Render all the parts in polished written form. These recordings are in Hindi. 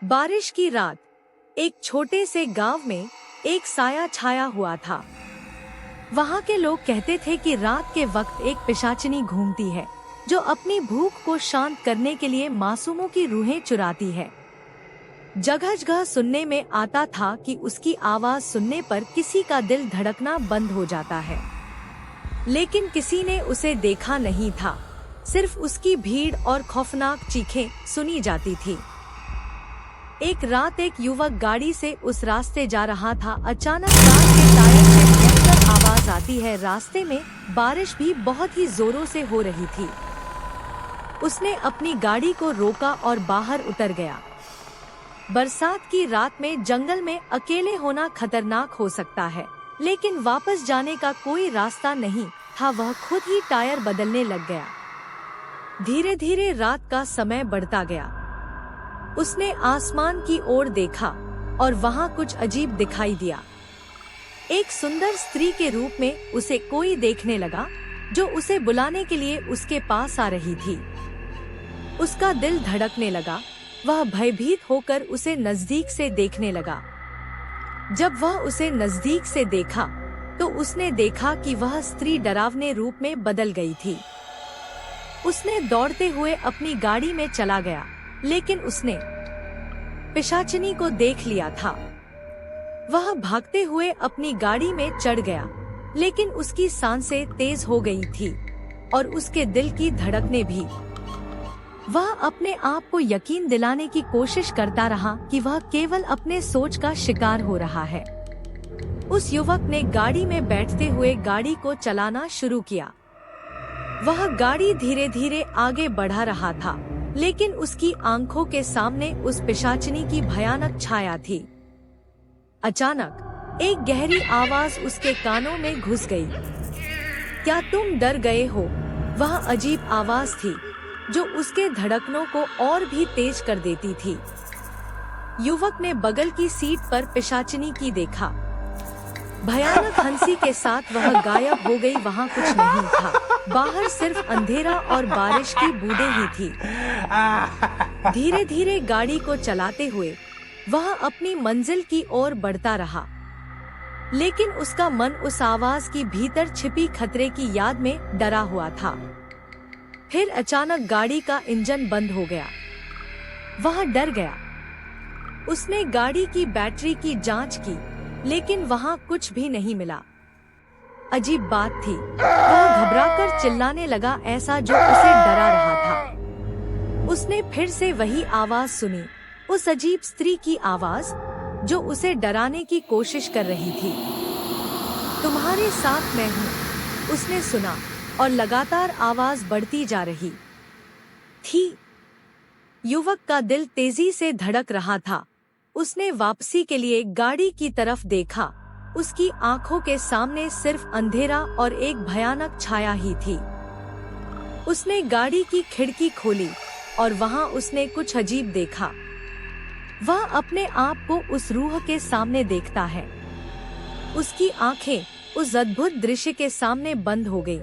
बारिश की रात। एक छोटे से गांव में एक साया छाया हुआ था। वहां के लोग कहते थे कि रात के वक्त एक पिशाचिनी घूमती है जो अपनी भूख को शांत करने के लिए मासूमों की रूहें चुराती है। जगह जगह सुनने में आता था कि उसकी आवाज सुनने पर किसी का दिल धड़कना बंद हो जाता है, लेकिन किसी ने उसे देखा नहीं था। सिर्फ उसकी भीड़ और खौफनाक चीखें सुनी जाती थी। एक रात एक युवक गाड़ी से उस रास्ते जा रहा था। अचानक कार के टायर से भयंकर आवाज आती है। रास्ते में बारिश भी बहुत ही जोरों से हो रही थी। उसने अपनी गाड़ी को रोका और बाहर उतर गया। बरसात की रात में जंगल में अकेले होना खतरनाक हो सकता है, लेकिन वापस जाने का कोई रास्ता नहीं था। वह खुद ही टायर बदलने लग गया। धीरे धीरे रात का समय बढ़ता गया। उसने आसमान की ओर देखा और वहां कुछ अजीब दिखाई दिया। एक सुंदर स्त्री के रूप में उसे कोई देखने लगा, जो उसे बुलाने के लिए उसके पास आ रही थी। उसका दिल धड़कने लगा। वह भयभीत होकर उसे नजदीक से देखने लगा। जब वह उसे नजदीक से देखा तो उसने देखा कि वह स्त्री डरावने रूप में बदल गई थी। उसने दौड़ते हुए अपनी गाड़ी में चला गया, लेकिन उसने पिशाचिनी को देख लिया था। वह भागते हुए अपनी गाड़ी में चढ़ गया, लेकिन उसकी सांसें तेज हो गई थी और उसके दिल की धड़कनें भी। वह अपने आप को यकीन दिलाने की कोशिश करता रहा कि वह केवल अपने सोच का शिकार हो रहा है। उस युवक ने गाड़ी में बैठते हुए गाड़ी को चलाना शुरू किया। वह गाड़ी धीरे धीरे आगे बढ़ा रहा था, लेकिन उसकी आंखों के सामने उस पिशाचिनी की भयानक छाया थी। अचानक एक गहरी आवाज उसके कानों में घुस गई। क्या तुम डर गए हो? वह अजीब आवाज थी जो उसके धड़कनों को और भी तेज कर देती थी। युवक ने बगल की सीट पर पिशाचिनी की देखा। भयानक हंसी के साथ वह गायब हो गई। वहाँ कुछ नहीं था। बाहर सिर्फ अंधेरा और बारिश की बूंदें ही थी। धीरे धीरे गाड़ी को चलाते हुए वह अपनी मंजिल की ओर बढ़ता रहा, लेकिन उसका मन उस आवाज की भीतर छिपी खतरे की याद में डरा हुआ था। फिर अचानक गाड़ी का इंजन बंद हो गया। वह डर गया। उसने गाड़ी की बैटरी की जांच की, लेकिन वहाँ कुछ भी नहीं मिला। अजीब बात थी। वह घबराकर चिल्लाने लगा, ऐसा जो उसे डरा रहा था। उसने फिर से वही आवाज सुनी, उस अजीब स्त्री की आवाज जो उसे डराने की कोशिश कर रही थी। तुम्हारे साथ मैं हूँ, उसने सुना, और लगातार आवाज बढ़ती जा रही थी। युवक का दिल तेजी से धड़क रहा था। उसने वापसी के लिए गाड़ी की तरफ देखा। उसकी आंखों के सामने सिर्फ अंधेरा और एक भयानक छाया ही थी। उसने गाड़ी की खिड़की खोली और वहां उसने कुछ अजीब देखा। वह अपने आप को उस रूह के सामने देखता है। उसकी आंखें उस अद्भुत दृश्य के सामने बंद हो गई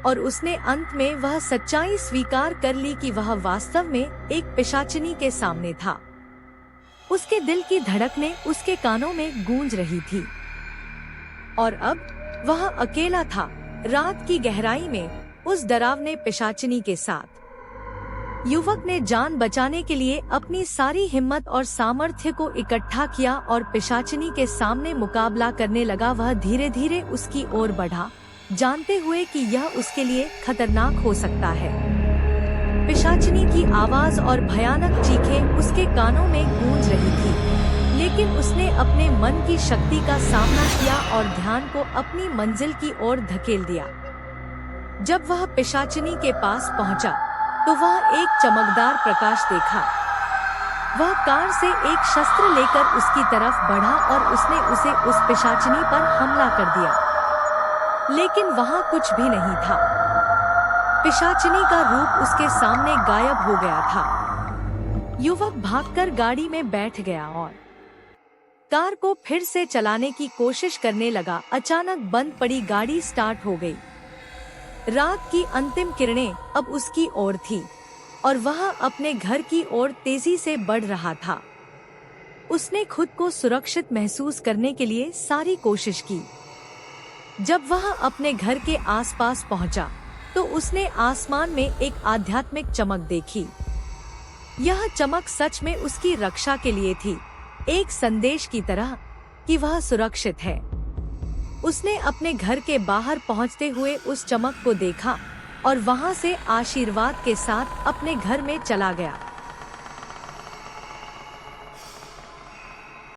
और उसने अंत में वह सच्चाई स्वीकार कर ली कि वह वास्तव में एक पिशाचिनी के सामने था। उसके दिल की धड़कनें उसके कानों में गूंज रही थी, और अब वह अकेला था, रात की गहराई में, उस डरावने पिशाचिनी के साथ। युवक ने जान बचाने के लिए अपनी सारी हिम्मत और सामर्थ्य को इकट्ठा किया और पिशाचिनी के सामने मुकाबला करने लगा। वह धीरे धीरे उसकी ओर बढ़ा, जानते हुए कि यह उसके लिए खतरनाक हो सकता है। पिशाचिनी की आवाज और भयानक चीखें उसके कानों में गूंज रही थी, लेकिन उसने अपने मन की शक्ति का सामना किया और ध्यान को अपनी मंजिल की ओर धकेल दिया। जब वह पिशाचिनी के पास पहुंचा, तो वह एक चमकदार प्रकाश देखा। वह कार से एक शस्त्र लेकर उसकी तरफ बढ़ा और उसने उसे उस पिशाचिनी पर हमला कर दिया, लेकिन वहाँ कुछ भी नहीं था। पिशाचिनी का रूप उसके सामने गायब हो गया था। युवक भागकर गाड़ी में बैठ गया और कार को फिर से चलाने की कोशिश करने लगा। अचानक बंद पड़ी गाड़ी स्टार्ट हो गई। रात की अंतिम किरणें अब उसकी ओर थी और वह अपने घर की ओर तेजी से बढ़ रहा था। उसने खुद को सुरक्षित महसूस करने के लिए सारी कोशिश की। जब वह अपने घर के आसपास पहुंचा, तो उसने आसमान में एक आध्यात्मिक चमक देखी। यह चमक सच में उसकी रक्षा के लिए थी, एक संदेश की तरह कि वह सुरक्षित है। उसने अपने घर के बाहर पहुंचते हुए उस चमक को देखा और वहां से आशीर्वाद के साथ अपने घर में चला गया।